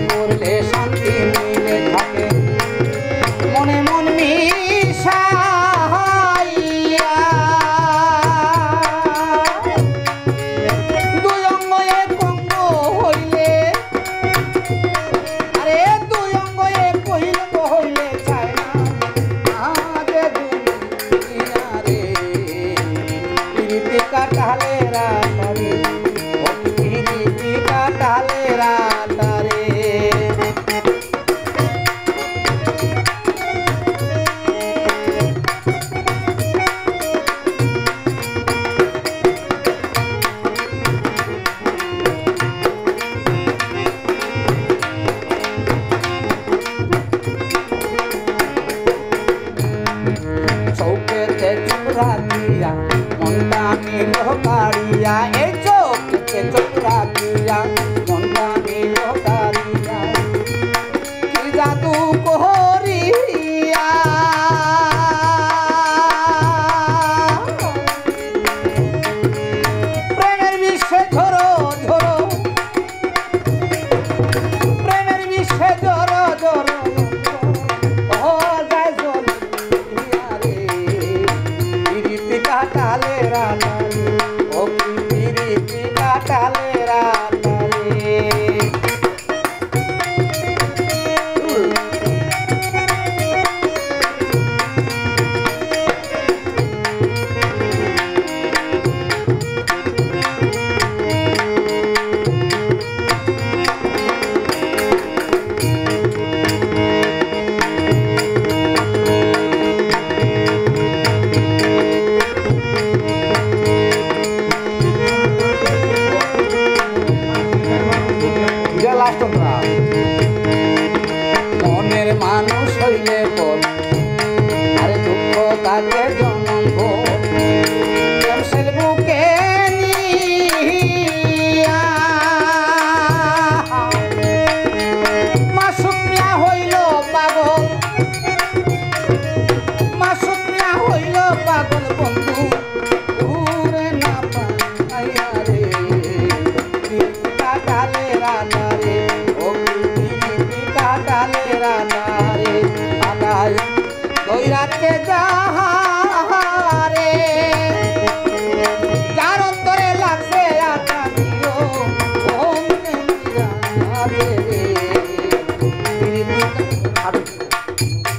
করলে শান্তি মিলে থাকে মনে মন মিশাইয়া দুই অঙ্গ এক অঙ্গ হইলে আরে দুই অঙ্গ এক হইলে চায় না আগে দুনিয়া রে প্রীতি কাটালে রাতারে ও প্রীতি কাটালে রাতারে চৌকেতে চোখ রাখিয়া মনটা নিল কাড়িয়া এই চৌকেতে চোখ রাখিয়া মনটা নিল কাড়িয়া কি জাদু করিয়া প্রেমের বিষে ধরো ধরো প্রেমের বিষে ধরো ধরো কাটালে রাতারে ও প্রীতি কাটালে রাতারে মনের মানুষ হইলে পর আরে দুঃখ তাকে জনম বুকে মাসুমিয়া হইল পাগল মাসুমিয়া হইল পাগল বন্ধু ঘুরে না পাইয়া রে কাটালে রাতারে ও কাটালে রাতারে